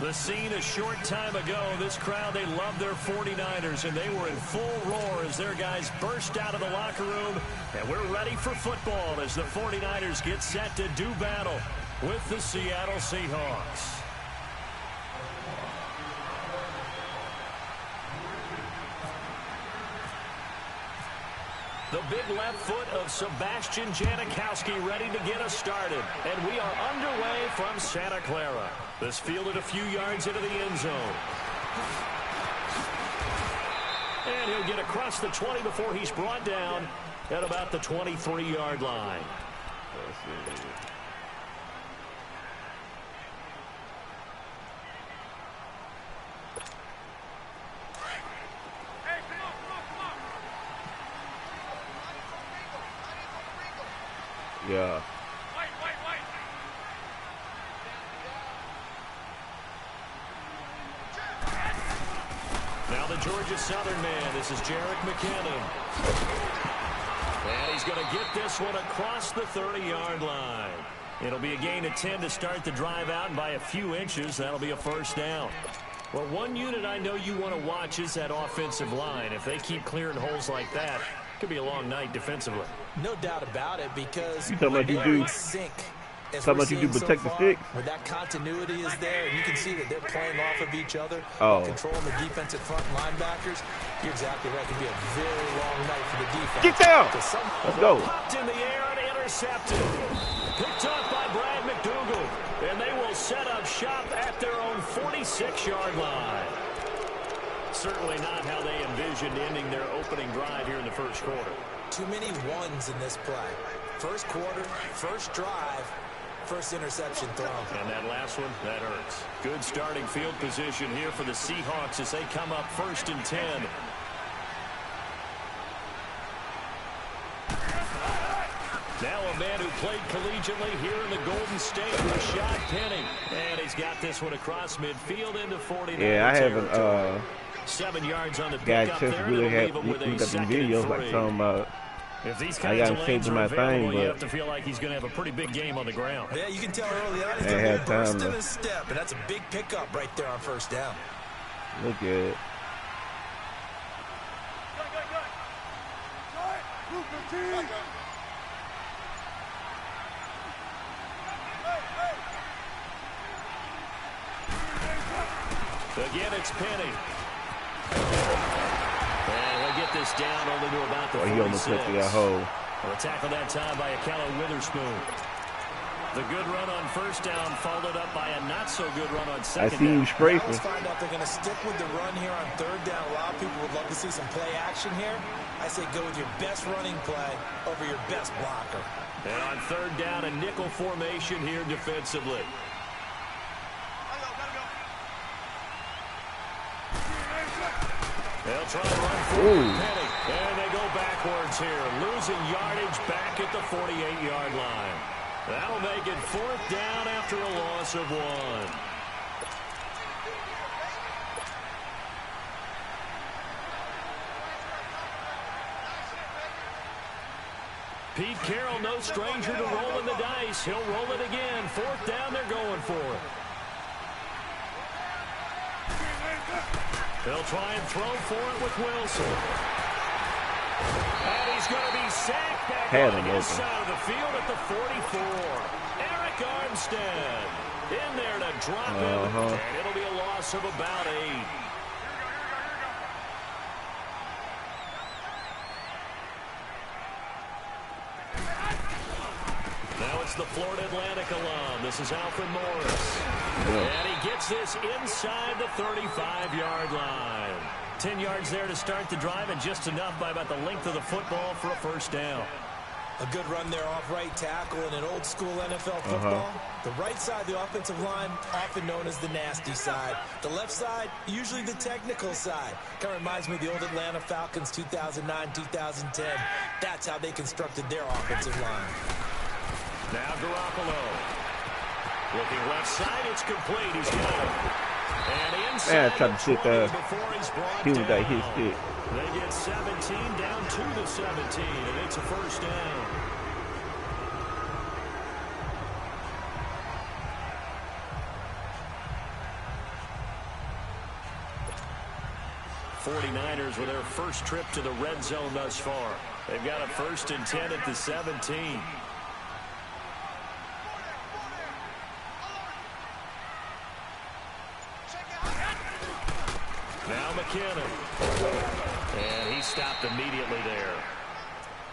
The scene a short time ago, this crowd, they love their 49ers, and they were in full roar as their guys burst out of the locker room. And we're ready for football as the 49ers get set to do battle with the Seattle Seahawks. The big left foot of Sebastian Janikowski ready to get us started. And we are underway from Santa Clara. This fielded a few yards into the end zone. And he'll get across the 20 before he's brought down at about the 23-yard line. Yeah. Now the Georgia Southern man. This is Jerick McKinnon. And he's going to get this one across the 30-yard line. It'll be a gain of 10 to start the drive out, and by a few inches, that'll be a first down. Well, one unit I know you want to watch is that offensive line. If they keep clearing holes like that, it could be a long night defensively. No doubt about it, because you talking about you do sync. Talking about you do protect the sticks. Where that continuity is there, and you can see that they're playing off of each other, controlling the defensive front linebackers. You're exactly right. It can be a very long night for the defense. Get down. Let's go. Popped in the air and intercepted. Picked up by Brad McDougal, and they will set up shop at their own 46-yard line. Certainly not how they envisioned ending their opening drive here in the first quarter. Too many ones in this play. First quarter, first drive, first interception throw. And that last one, that hurts. Good starting field position here for the Seahawks as they come up 1st and 10. Now a man who played collegiately here in the Golden State, Rashad Penny. And he's got this one across midfield into 49. Yeah, I haven't 7 yards on the got a pickup chance there. to really Leave have him with a look at the second videos and like 3. talking about. If these I kinds got of him lanes saved are my available, thing, you but have to feel like he's going to have a pretty big game on the ground. Yeah, you can tell early on he's I going had to burst time in to his step, and that's a big pickup right there on first down. Look at it. Again, it's Penny. And he'll get this down only to about the 46. He almost took that hole. Well, tackled that time by Akello Witherspoon. The good run on first down followed up by a not-so-good run on second down. I see you spray for. Let's find out they're going to stick with the run here on third down. A lot of people would love to see some play action here. I say go with your best running play over your best blocker. And on third down, a nickel formation here defensively. They'll try to run forward. Penny. And they go backwards here, losing yardage back at the 48-yard line. That'll make it 4th down after a loss of 1. Pete Carroll, no stranger to rolling the dice. He'll roll it again. 4th down, they're going for it. They'll try and throw for it with Wilson. And he's going to be sacked back on his side of the field at the 44. Eric Armstead in there to drop him. And it'll be a loss of about 8. Now it's the Florida Atlantic alum. This is Alfred Morris. And he gets this inside the 35-yard line. 10 yards there to start the drive, and just enough by about the length of the football for a first down. A good run there off right tackle in an old-school NFL football. The right side of the offensive line, often known as the nasty side. The left side, usually the technical side. Kind of reminds me of the old Atlanta Falcons 2009-2010. That's how they constructed their offensive line. Now Garoppolo. Looking left side, it's complete. He's got it. And inside tried to sit there. He was that his stick. They get 17 down to the 17, and it's a first down. 49ers with their first trip to the red zone thus far. They've got a 1st and 10 at the 17. Now McKinnon. And he stopped immediately there.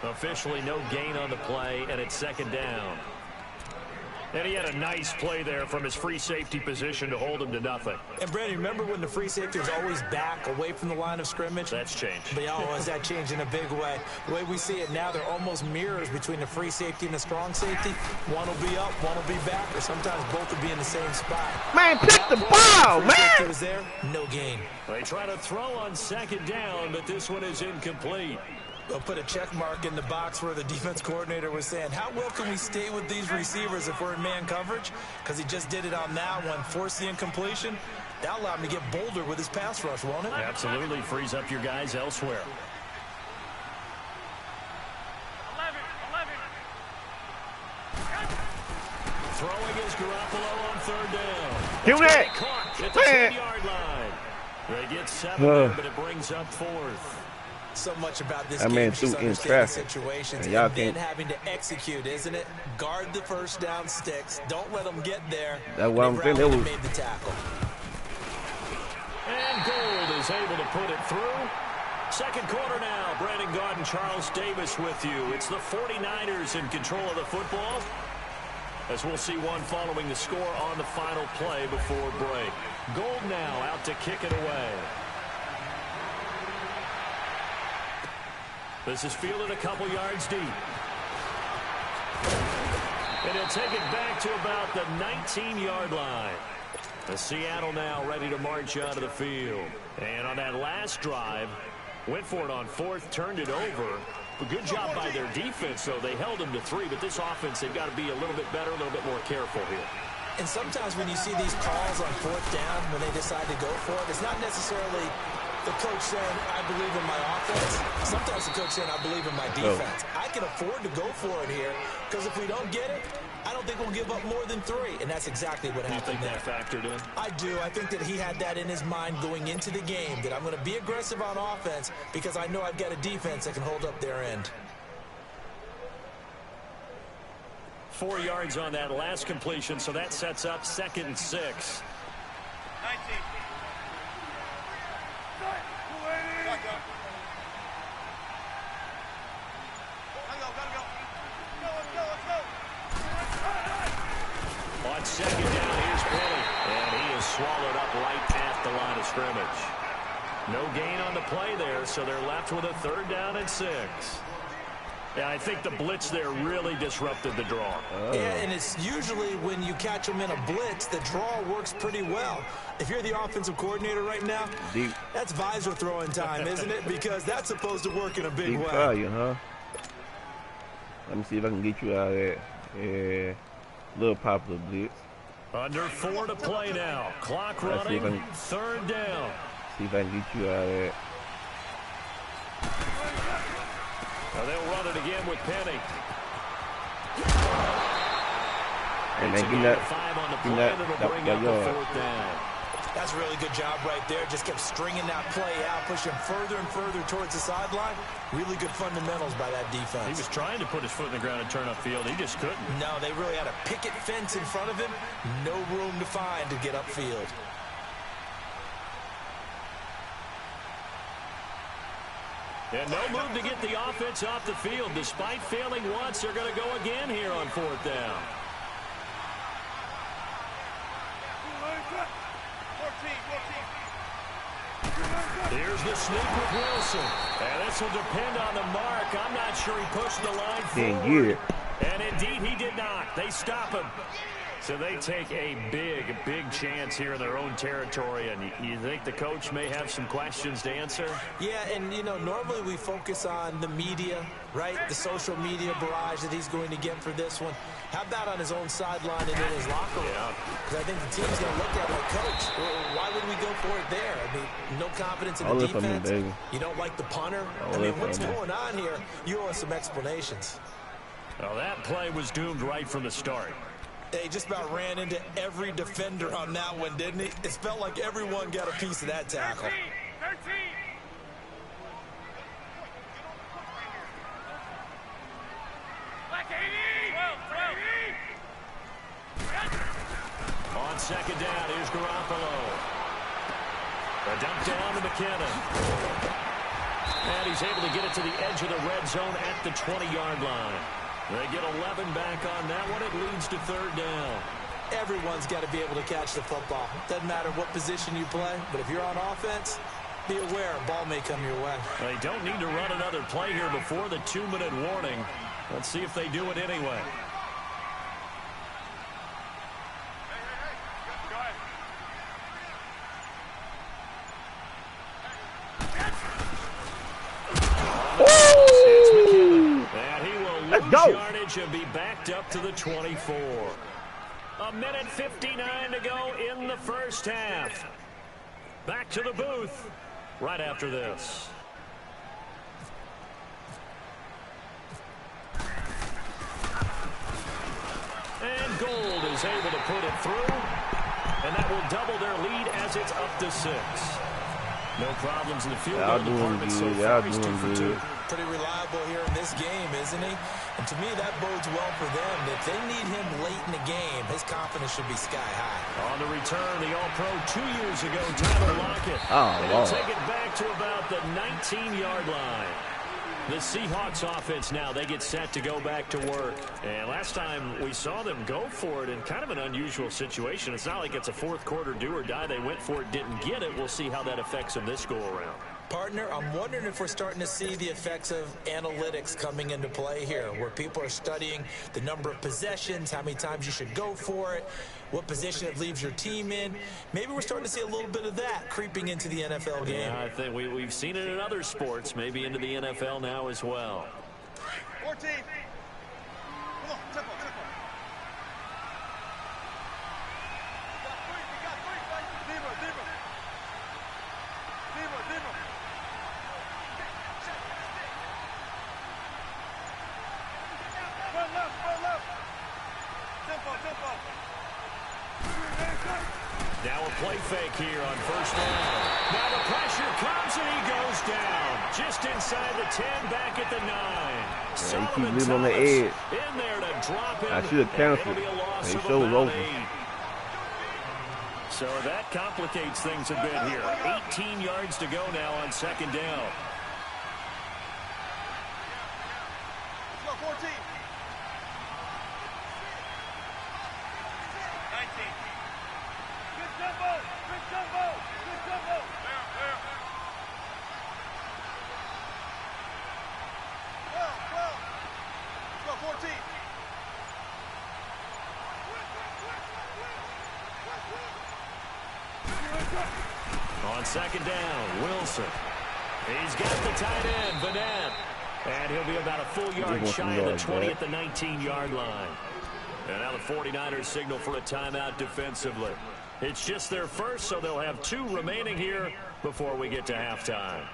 Officially no gain on the play, and it's 2nd down. And he had a nice play there from his free safety position to hold him to nothing. And, Brandon, remember when the free safety was always back away from the line of scrimmage? That's changed. But, has that changed in a big way? The way we see it now, they're almost mirrors between the free safety and the strong safety. One will be up, one will be back, or sometimes both will be in the same spot. Man, pick the ball, man! Safety was there, no gain. They try to throw on 2nd down, but this one is incomplete. They'll put a check mark in the box where the defense coordinator was saying, how well can we stay with these receivers if we're in man coverage? Because he just did it on that one, forced the incompletion. That'll allow him to get bolder with his pass rush, won't it? Absolutely frees up your guys elsewhere. 11. Throwing is Garoppolo on 3rd down. Give that! Caught at the 10-yard line. They get 7 there, but it brings up 4th. So much about this game game, through in traffic. Situations, and y'all then having to execute, isn't it? Guard the 1st down sticks. Don't let them get there. That's what I'm saying. Made the tackle. And Gold is able to put it through. 2nd quarter now. Brandon Gaud and Charles Davis with you. It's the 49ers in control of the football, as we'll see one following the score on the final play before break. Gold now out to kick it away. This is fielded a couple yards deep. And he'll take it back to about the 19-yard line. The Seattle now ready to march out of the field. And on that last drive, went for it on 4th, turned it over. A good job by their defense, though. They held them to 3, but this offense, they've got to be a little bit better, a little bit more careful here. And sometimes when you see these calls on 4th down, when they decide to go for it, it's not necessarily the coach saying, I believe in my offense. Sometimes the coach saying, I believe in my defense. I can afford to go for it here, because if we don't get it, I don't think we'll give up more than 3. And that's exactly what happened there. You think that factored in? I do. I think that he had that in his mind going into the game, that I'm going to be aggressive on offense because I know I've got a defense that can hold up their end. 4 yards on that last completion, so that sets up 2nd and 6. 19. On 2nd down, here's Penny. And he is swallowed up right at the line of scrimmage. No gain on the play there, so they're left with a 3rd down and 6. Yeah, I think the blitz there really disrupted the draw. Yeah, and it's usually when you catch them in a blitz, the draw works pretty well. If you're the offensive coordinator right now, that's visor throwing time, isn't it? Because that's supposed to work in a big way. Fire, huh? Let me see if I can get you out of that. Yeah, little popular blitz. Under 4 to play now. Clock running. 3rd down. See if I can get you out of that. Now they'll run it again with Penny. And then give that 4th down. That's a really good job right there. Just kept stringing that play out, pushing further and further towards the sideline. Really good fundamentals by that defense. He was trying to put his foot in the ground and turn upfield. He just couldn't. No, they really had a picket fence in front of him. No room to find to get upfield. And no move to get the offense off the field. Despite failing once, they're going to go again here on 4th down. 14. Here's the sneak with Wilson. And this will depend on the mark. I'm not sure he pushed the line forward. And indeed, he did not. They stop him. So they take a big chance here in their own territory. And you think the coach may have some questions to answer? Yeah, and, you know, normally we focus on the media, right? The social media barrage that he's going to get for this one. How about on his own sideline and in his locker room? Because I think the team's going to look at it like, Coach, why would we go for it there? I mean, no confidence in the defense. You don't like the punter. I mean, what's going on here? You owe us some explanations. Well, that play was doomed right from the start. They just about ran into every defender on that one, didn't he? It felt like everyone got a piece of that tackle. 13. second down. Here's Garoppolo. A dump down to McKinnon. And he's able to get it to the edge of the red zone at the 20-yard line. They get 11 back on that one. It leads to third down. Everyone's got to be able to catch the football. Doesn't matter what position you play, but if you're on offense, be aware a ball may come your way. They don't need to run another play here before the 2-minute warning. Let's see if they do it anyway. It's McKinnon. And he will lose yardage and be backed up to the 24. A minute 59 to go in the first half. Back to the booth right after this. And Gold is able to put it through. And that will double their lead as it's up to 6. No problems in the field goal department so far. He's 2 for 2. Pretty reliable here in this game, isn't he? And to me, that bodes well for them. If they need him late in the game, his confidence should be sky high. On the return, the All-Pro 2 years ago, Tyler Lockett. They'll take it back to about the 19-yard line. The Seahawks offense now, they get set to go back to work. And last time we saw them go for it in kind of an unusual situation. It's not like it's a fourth quarter do or die. They went for it, didn't get it. We'll see how that affects them this go-around. Partner, I'm wondering if we're starting to see the effects of analytics coming into play here, where people are studying the number of possessions, how many times you should go for it, what position it leaves your team in. Maybe we're starting to see a little bit of that creeping into the NFL game. Yeah, I think we've seen it in other sports, maybe into the NFL now as well. 14. Come on, tempo. Now a play fake here on first down. Now the pressure comes and he goes down. Just inside the 10, back at the 9. Solomon Thomas on the edge. In there to drop him. I should have canceled. They showed it open. So that complicates things a bit here. 18 yards to go now on second down. Let's go, 14. 19. Good tempo. There. 12. Let's go, 14. On second down, Wilson. He's got the tight end, Vanette. And he'll be about a full yard shy of the 20 at the 19-yard line. And now the 49ers signal for a timeout defensively. It's just their first, so they'll have 2 remaining here before we get to halftime.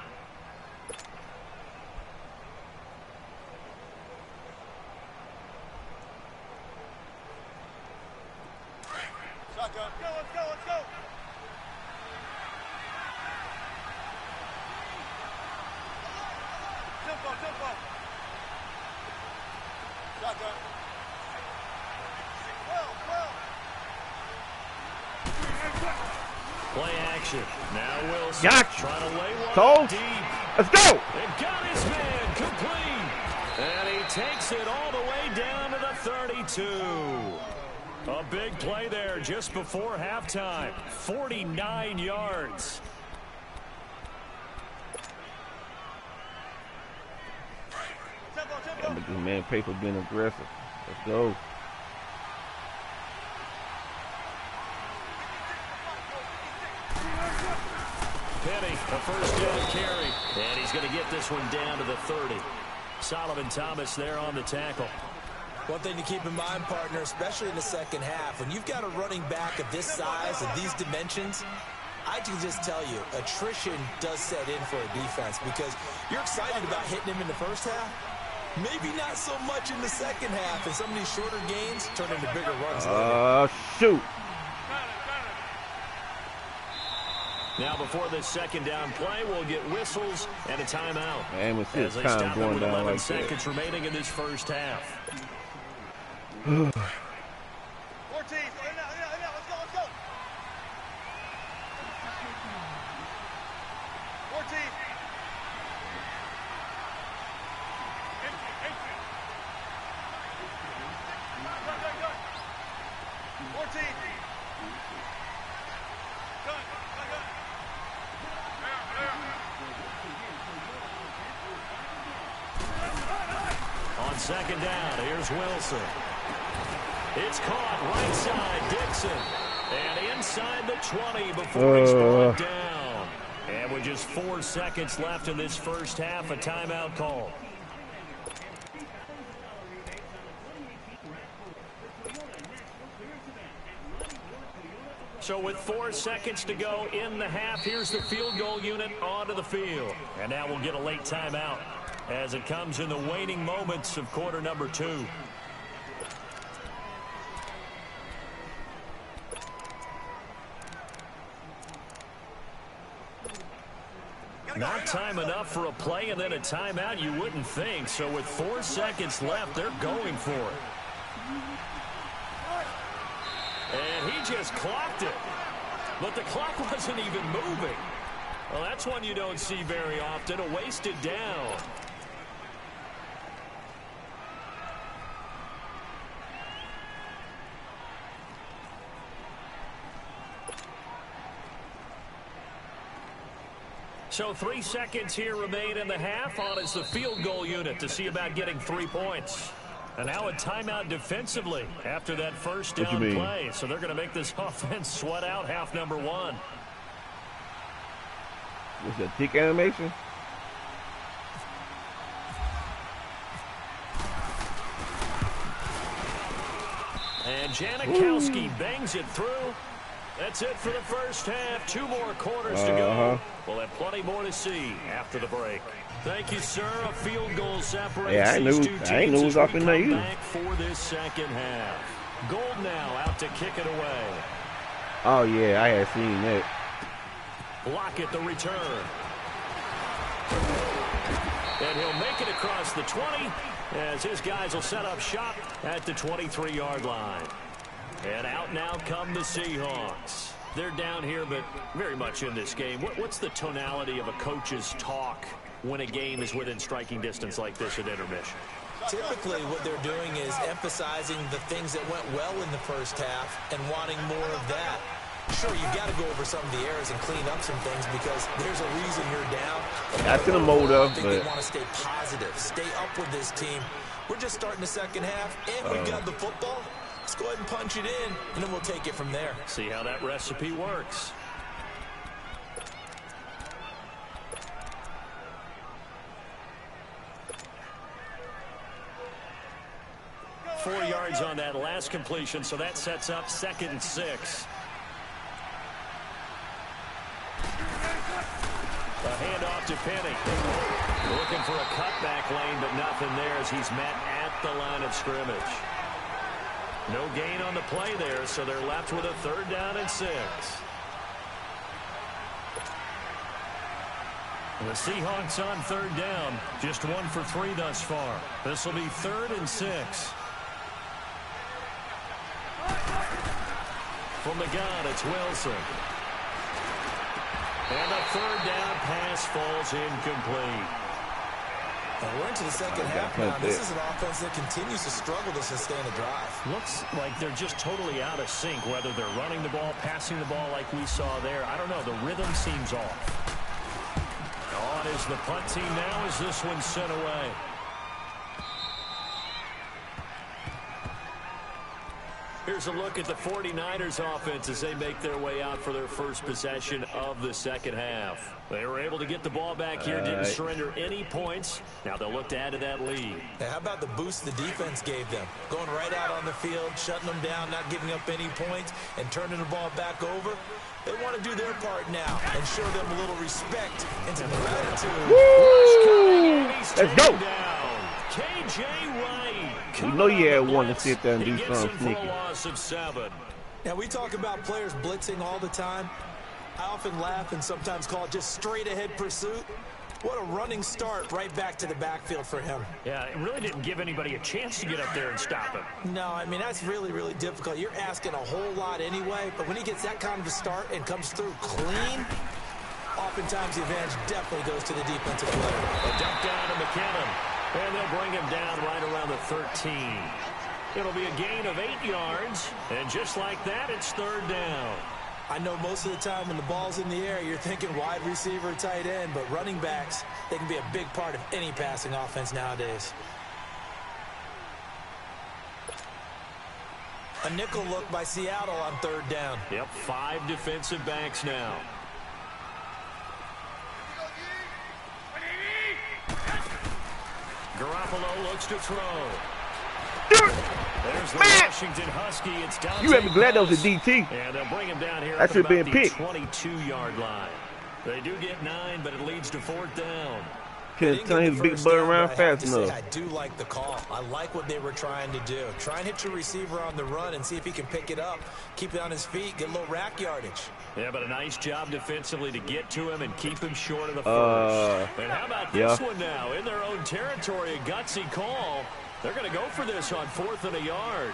Shotgun. Let's go. Tempo. Shotgun. 12. Play action. Now Wilson. Gotcha. Trying to lay one Cole. deep. Let's go. They've got his man complete. And he takes it all the way down to the 32. A big play there just before halftime. 49 yards. Yeah, but this man Paper being aggressive. Let's go. Penny, a first down carry. And he's going to get this one down to the 30. Solomon Thomas there on the tackle. One thing to keep in mind, partner, especially in the second half, when you've got a running back of this size and these dimensions, I can just tell you, attrition does set in for a defense because you're excited about hitting him in the first half. Maybe not so much in the second half, and some of these shorter gains turn into bigger runs later. Shoot. Now before this second down play, we'll get whistles and a timeout. Man, with as this they time stop it going with down 11 like seconds remaining in this first half. 14. Let's go. second down. Here's Wilson. It's caught right side, Dixon. And inside the 20 before he's brought down. And with just 4 seconds left in this first half, a timeout call. So with 4 seconds to go in the half, here's the field goal unit onto the field. And now we'll get a late timeout as it comes in the waning moments of quarter number 2. Not time enough for a play and then a timeout, you wouldn't think. So with 4 seconds left, they're going for it. And he just clocked it. But the clock wasn't even moving. Well, that's one you don't see very often, a wasted down. So 3 seconds here remain in the half. On is the field goal unit to see about getting 3 points. And now a timeout defensively after that first down play. So they're going to make this offense sweat out half number 1. What's that, tick animation? And Janikowski bangs it through. That's it for the first half. 2 more quarters to go. We'll have plenty more to see after the break. Thank you, sir. A field goal separates these two teams. I ain't knew it was up in there either. Back for this second half. Gold now out to kick it away. Oh yeah, I had seen that. Lockett the return. And he'll make it across the 20 as his guys will set up shop at the 23-yard line. And out now come the Seahawks. They're down here, but very much in this game. What's the tonality of a coach's talk when a game is within striking distance like this at intermission? Typically, what they're doing is emphasizing the things that went well in the first half and wanting more of that. Sure, you've got to go over some of the errors and clean up some things because there's a reason you're down. That's in the mode of, but they want to stay positive, stay up with this team. We're just starting the second half, and we've got the football. Let's go ahead and punch it in, and then we'll take it from there. See how that recipe works. Four yards on that last completion, so that sets up 2nd and 6. A handoff to Penny. Looking for a cutback lane, but nothing there as he's met at the line of scrimmage. No gain on the play there, so they're left with a 3rd down and 6. The Seahawks on 3rd down, just 1 for 3 thus far. This will be 3rd and 6. From the gun, it's Wilson. And a 3rd down pass falls incomplete. And we're into the second half now. This is an offense that continues to struggle to sustain a drive. Looks like they're just totally out of sync, whether they're running the ball, passing the ball like we saw there. I don't know. The rhythm seems off. On is the punt team now as this one's sent away. Here's a look at the 49ers offense as they make their way out for their first possession of the second half. They were able to get the ball back here, didn't surrender any points. Now they'll look to add to that lead. Now, how about the boost the defense gave them? Going right out on the field, shutting them down, not giving up any points, and turning the ball back over. They want to do their part now and show them a little respect and some gratitude. Woo! Let's go. KJ Wright. You know you had one to sit there and do something sneaky. Now, we talk about players blitzing all the time. I often laugh and sometimes call it just straight-ahead pursuit. What a running start right back to the backfield for him. Yeah, it really didn't give anybody a chance to get up there and stop him. No, I mean, that's really, really difficult. You're asking a whole lot anyway, but when he gets that kind of a start and comes through clean, oftentimes the advantage definitely goes to the defensive player. A dump down to McKinnon, and they'll bring him down right around the 13. It'll be a gain of 8 yards, and just like that, it's 3rd down. I know most of the time when the ball's in the air, you're thinking wide receiver, tight end, but running backs, they can be a big part of any passing offense nowadays. A nickel look by Seattle on 3rd down. Yep, 5 defensive backs now. Garoppolo looks to throw. There's the Washington Husky. It's down. You had me glad that was a DT. And they'll bring him down here That should at be a about the pick. 22-yard line. They do get 9, but it leads to 4th down. Can't turn his big butt around fast enough. I do like the call. I like what they were trying to do. Try and hit your receiver on the run and see if he can pick it up. Keep it on his feet. Get a little rack yardage. Yeah, but a nice job defensively to get to him and keep him short of the first. And how about this one now? In their own territory, a gutsy call. They're going to go for this on 4th and a yard.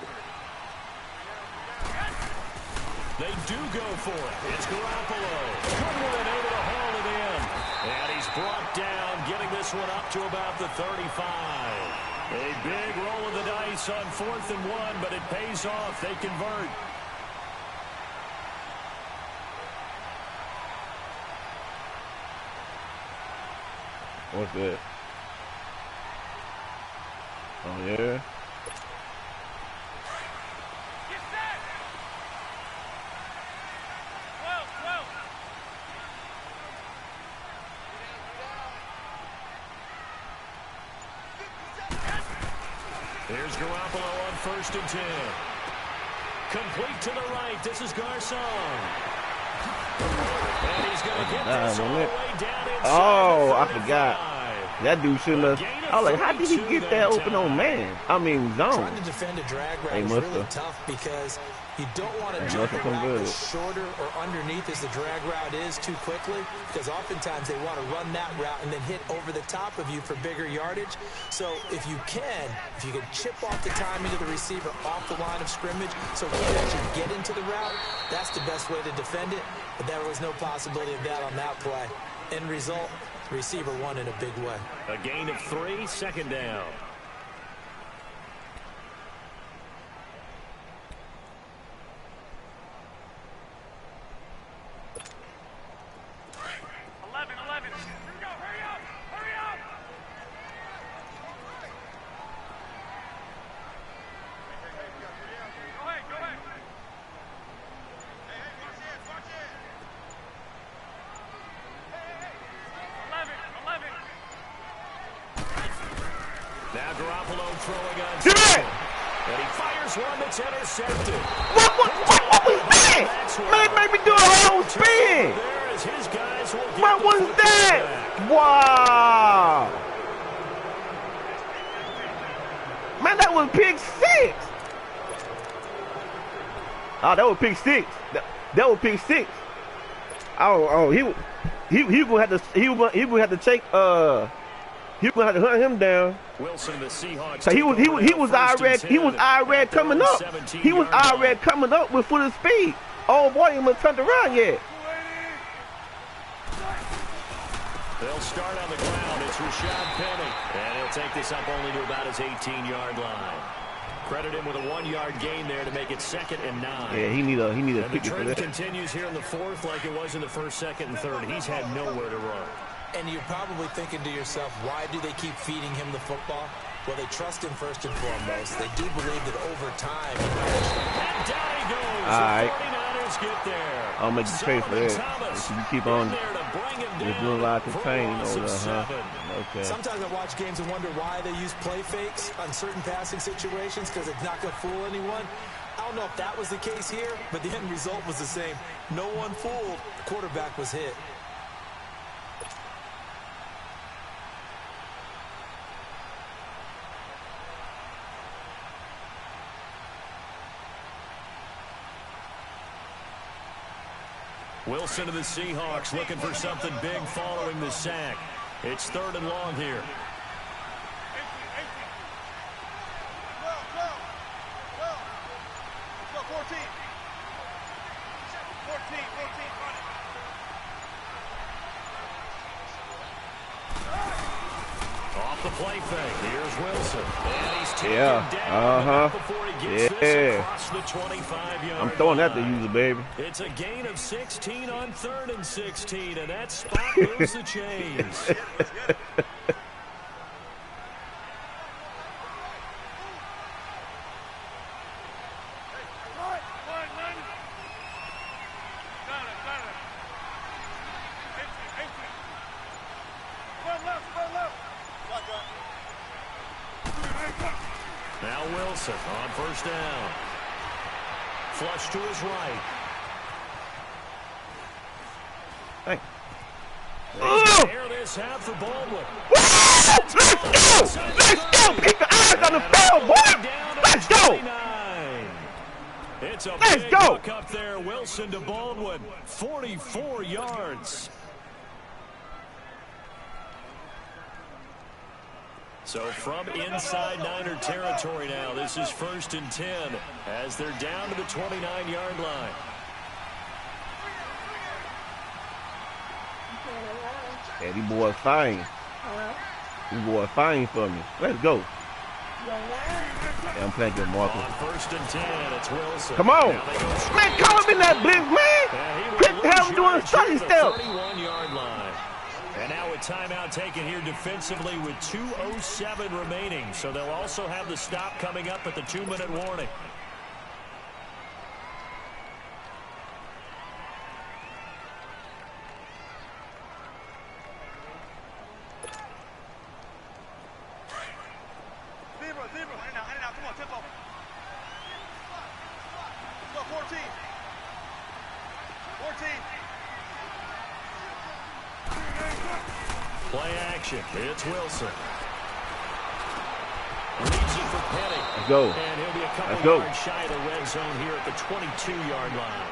They do go for it. It's Garoppolo. Good one, able to haul it in. And he's brought down, getting this one up to about the 35. A big roll of the dice on 4th and 1, but it pays off. They convert. What's that? Oh, yeah. Here's Garoppolo on 1st and 10. Complete to the right. This is Garcon. And he's going to get this all the way down inside. Oh, I forgot. That dude shouldn't have. I was like, how did he get that open on man? I mean, zone. Trying to defend a drag route is really tough because you don't want to jump the route as shorter or underneath as the drag route is too quickly, because oftentimes they want to run that route and then hit over the top of you for bigger yardage. So if you can chip off the timing of the receiver off the line of scrimmage so he can actually get into the route, that's the best way to defend it. But there was no possibility of that on that play. End result, the receiver won in a big way. A gain of 3, 2nd down. Now Garoppolo throwing on second. And he fires one that's intercepted. What was that? Man made me do a whole spin. What was that? Wow. Man, that was pick 6. Oh, that was pick 6. That was pick 6. Oh, he would have to take he would have to hunt him down. Wilson, the Seahawks. So he was already coming up. He was already coming up with full speed. Oh boy, he must turned around yet. They'll start on the ground. It's Rashad Penny, and he'll take this up only to about his 18-yard line. Credit him with a 1-yard gain there to make it 2nd and 9. Yeah, he need a and pick the for trend that. continues here in the 4th like it was in the 1st, 2nd, and 3rd. He's had nowhere to run. And you're probably thinking to yourself, why do they keep feeding him the football? Well, they trust him first and foremost. They do believe that over time. And down he goes. All right. The 49ers get there. I'll make you pay for that. If you keep on just doing a lot of contain over there, huh? Okay. Sometimes I watch games and wonder why they use play fakes on certain passing situations, because it's not going to fool anyone. I don't know if that was the case here, but the end result was the same. No one fooled. The quarterback was hit. Wilson to the Seahawks looking for something big following the sack. It's 3rd and long here. Let's go, 14. 14, run it. Off the play fake. Here's Wilson. And he's taken down before he gets this across the 25-yard I'm throwing that to user, baby. It's a gain of 16 on 3rd and 16, and that spot moves the chains. Now Wilson on first down. Flush to his right. Hey. Air this out for Baldwin. Let's go! Let's go! Keep your eyes on the field, boy! Let's go! It's a Let's big go! hook up there. Wilson to Baldwin. 44 yards. So from inside Niner territory now, this is 1st and 10 as they're down to the 29-yard line. Hey, these boys fine. These boys fine for me. Let's go. Yeah, I'm playing good, Marcus. On 1st and 10, it's Wilson. Come on. Man, call him in that blitz, man. Quit having doing study stuff. 31-yard line. And now a timeout taken here defensively with 2:07 remaining. So they'll also have the stop coming up at the 2-minute warning. Zebra. Hand it out. Come on, tempo. Let's go, 14. 14. Play action. It's Wilson. Leads it for Penny. Let's go. And he'll be a couple yards shy of the red zone here at the 22-yard line.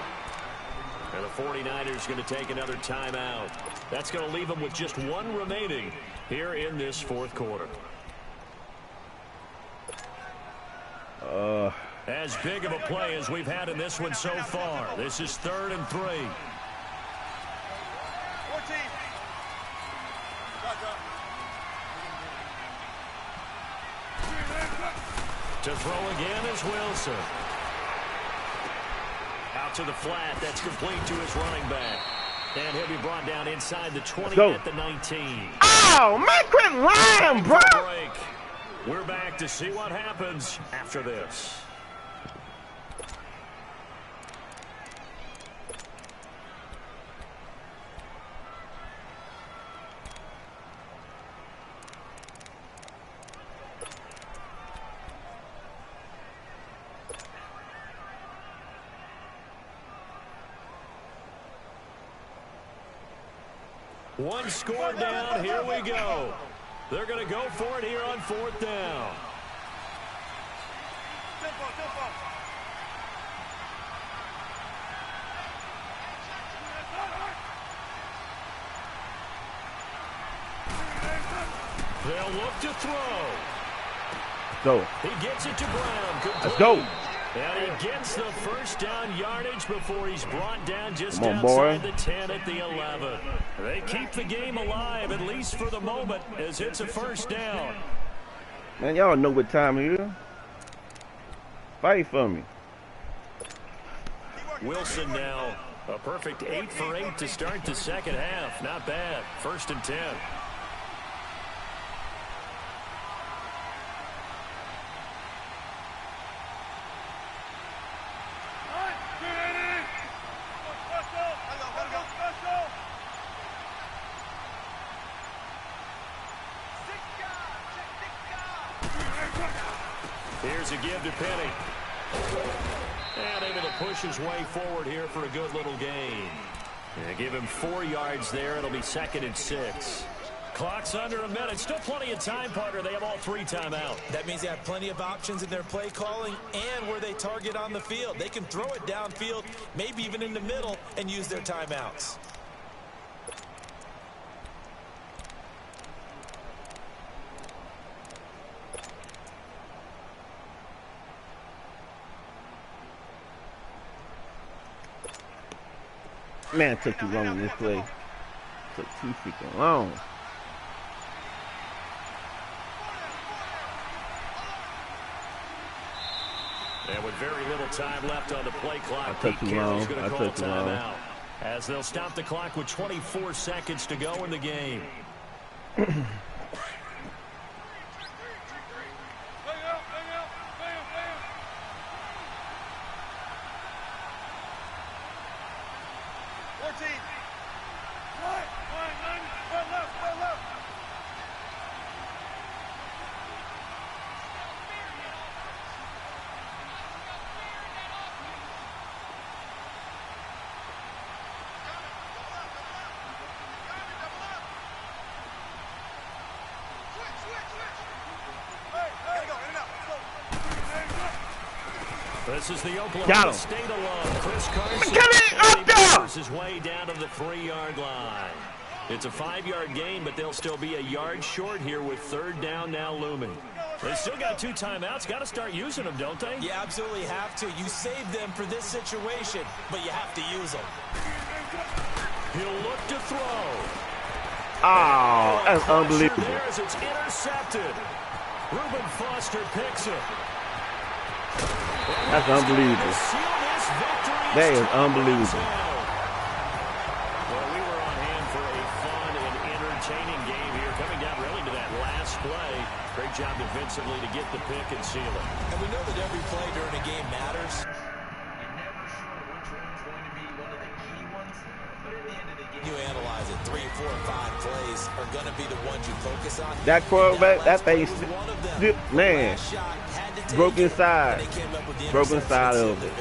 And the 49ers going to take another timeout. That's going to leave them with just one remaining here in this fourth quarter. As big of a play as we've had in this one so far. This is 3rd and 3. 14. To throw again is Wilson. Out to the flat. That's complete to his running back. And he'll be brought down inside the 20 at the 19. Oh, man, quit lying, bro. Break. We're back to see what happens after this. One score down. Here we go. They're going to go for it here on 4th down. Tempo. They'll look to throw. Go. He gets it to Brown. Complete. Let's go. And he gets the first down yardage before he's brought down just Come on, outside boy. the 10 at the 11. They keep the game alive, at least for the moment, as it's a first down. Man, y'all know what time it is. Fight for me. Wilson now a perfect 8 for 8 to start the second half. Not bad. 1st and 10. Here's a give to Penny. And able to push his way forward here for a good little gain. And give him 4 yards there. It'll be 2nd and 6. Clock's under a minute. Still plenty of time, partner. They have all 3 timeout. That means they have plenty of options in their play calling and where they target on the field. They can throw it downfield, maybe even in the middle, and use their timeouts. Man, it took too long in this play. Took too freaking long. And with very little time left on the play clock, I took Pete too Carroll's long. going I to call took too long. timeout. As they'll stop the clock with 24 seconds to go in the game. This is the Got Oklahoma him. State alum, Chris Carson. McKinney, up there! Maneuvers his way down to the 3-yard line. It's a 5-yard gain, but they'll still be a yard short here with 3rd down now looming. They still got 2 timeouts. Got to start using them, don't they? You absolutely have to. You save them for this situation, but you have to use them. He'll look to throw. Oh, that's unbelievable. There as it's intercepted. Reuben Foster picks it. That's unbelievable. That is unbelievable. Well, we were on hand for a fun and entertaining game here. Coming down really to that last play. Great job defensively to get the pick and seal it. And we know that every play during a game matters. You analyze it, 3, 4, 5 plays are going to be the ones you focus on. That quarterback, that thing, man, broken side of it.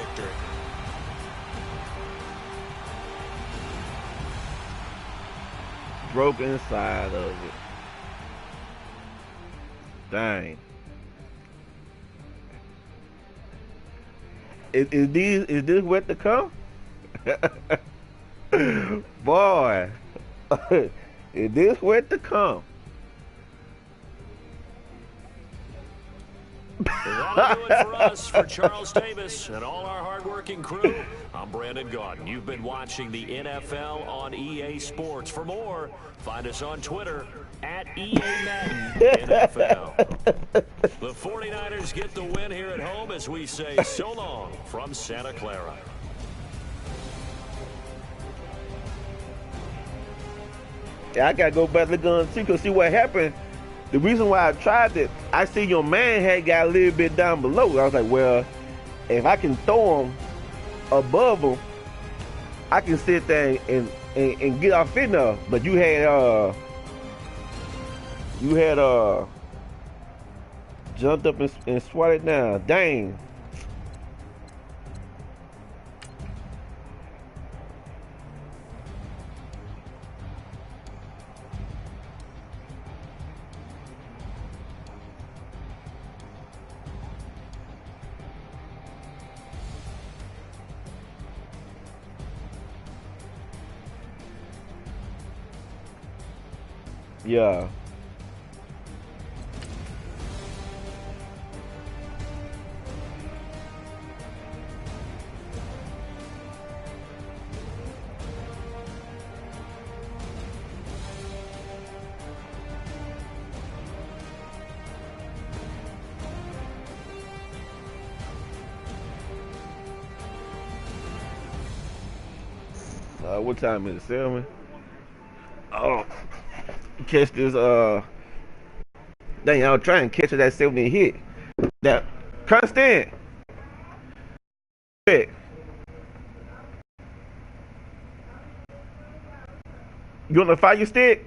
Broken side of it. Dang. Is this what to come? Boy, is this what to come? That'll do it for us. For Charles Davis and all our hardworking crew, I'm Brandon Gaudin. You've been watching the NFL on EA Sports. For more, find us on Twitter at EA Madden NFL. The 49ers get the win here at home as we say so long from Santa Clara. Yeah, I gotta go back to the gun too, cause see what happened. The reason why I tried it, I see your man had got a little bit down below. I was like, well, if I can throw him above him, I can sit there and get off in there. But you had jumped up and swatted down. Dang. Yeah. What time is it? 7? Oh. Catch this dang, I was trying to catch that 70 hit. That constant. You on the fire stick?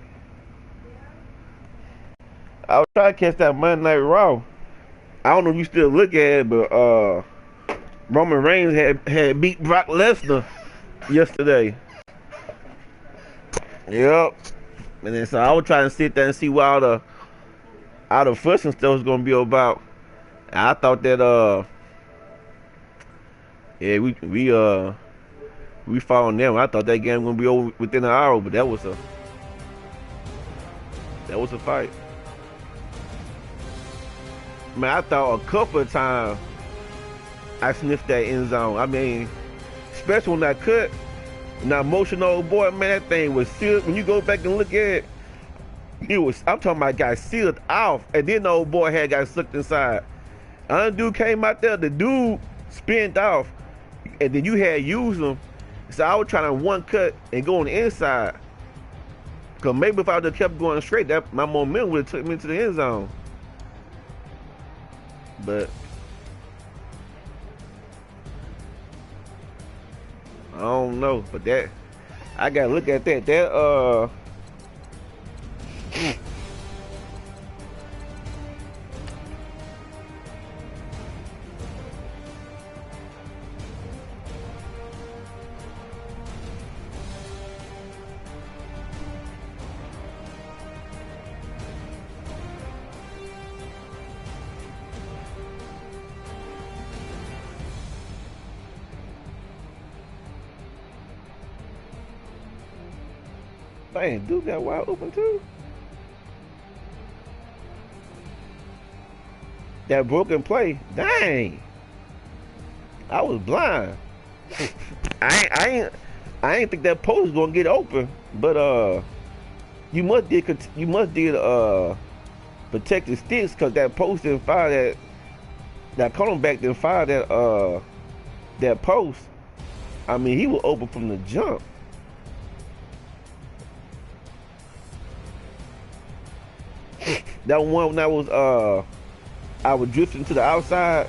I was trying to catch that Monday Night Raw. I don't know if you still look at it, but Roman Reigns had beat Brock Lesnar yesterday. Yep. And then so I was trying to sit there and see what all the fuss and stuff was gonna be about. And I thought that yeah, we fought on them. I thought that game was gonna be over within an hour, but that was a fight. Man, I thought a couple of times I sniffed that end zone. I mean, especially when I cut. Now, emotional boy, man, that thing was sealed. When you go back and look at it, I'm talking about got sealed off, and then the old boy had got sucked inside. Another dude came out there, the dude spinned off, and then you had used him. So I was trying to one cut and go on the inside. Because maybe if I would have kept going straight, that my momentum would have took me into the end zone. But I don't know, but that I gotta look at that. Man, dude got wide open too. That broken play, dang! I was blind. I ain't think that post was gonna get open, but you must did protect the sticks because that post didn't fire that cornerback didn't fire that post. I mean, he was open from the jump. That one when I was drifting to the outside,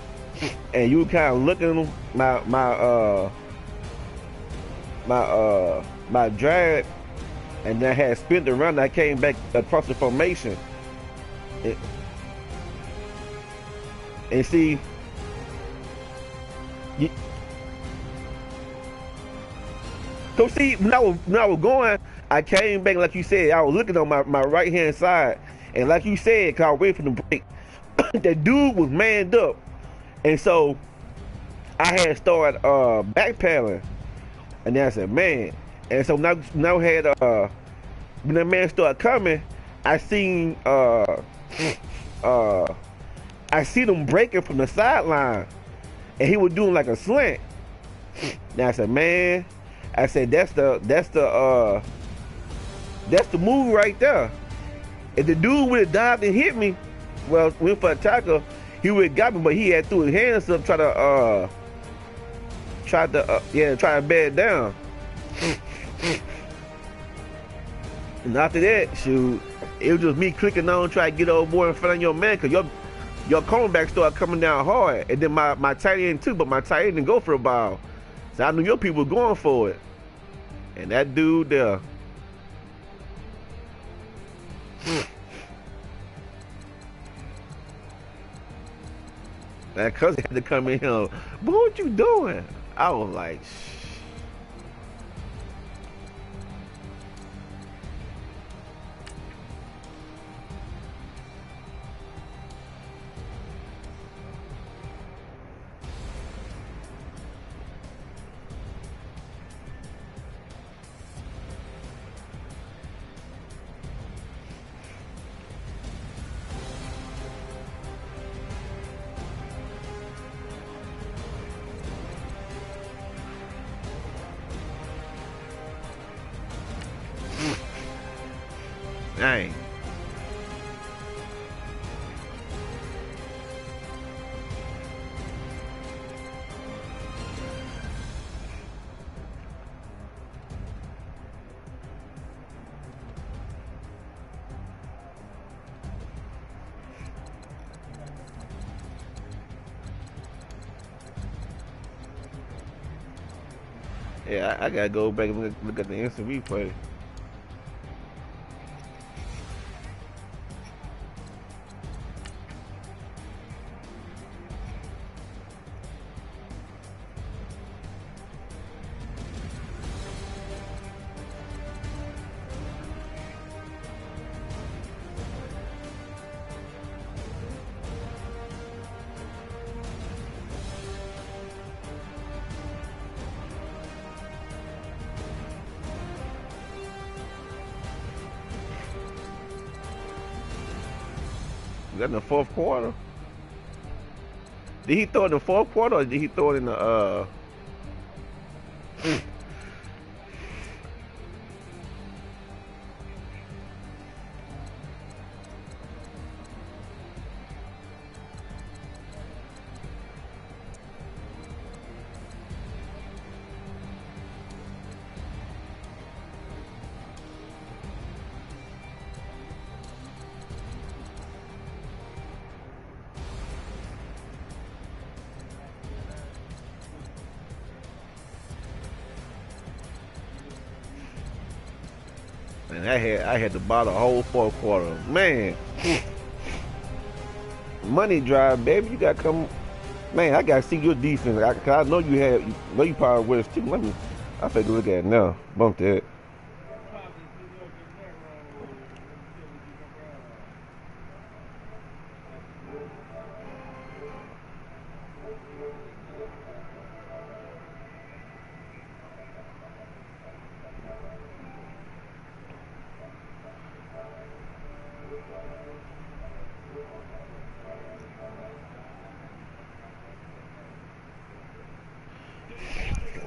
and you were kind of looking at my drag, and then I had spent around. I came back across the formation, and see, so see when I was going, I came back like you said. I was looking on my right hand side, and like you said, cause I was waiting for the break. That dude was manned up, and so I had started backpedaling, and then I said, man, and so now had when that man started coming, I seen them breaking from the sideline, and he was doing like a slant. Now I said, man, I said that's the move right there. If the dude would have dived and hit me, well, went for a tackle, he would have got me, but he had threw his hands up, try to bed down. And after that, shoot, it was just me clicking on, try to get over board in front of your man, cause your cornerback started coming down hard, and then my tight end too, but my tight end didn't go for a ball, so I knew your people were going for it, and that dude there. That cousin had to come in here. But what you doing? I was like, shh. Dang. Yeah, I gotta go back and look at the instant replay. Was that in the fourth quarter? Did he throw it in the fourth quarter, or did he throw it in the And I had to buy the whole fourth quarter. Man, money drive, baby. You gotta come. Man, I gotta see your defense. Cause I know you probably with us too. I take a look at it now. Bump that.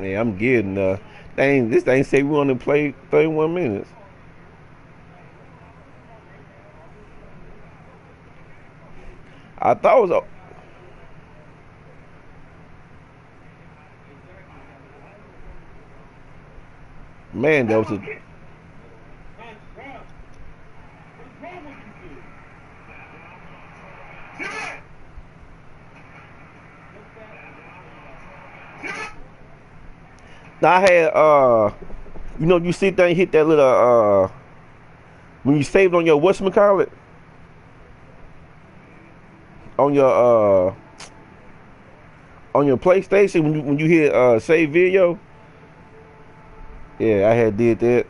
Yeah, I'm getting this thing say we want to play 31 minutes. I thought it was man, that was a now I had you sit there and hit that little when you saved on your whatchamacallit on your PlayStation when you hit save video. Yeah, I had did that.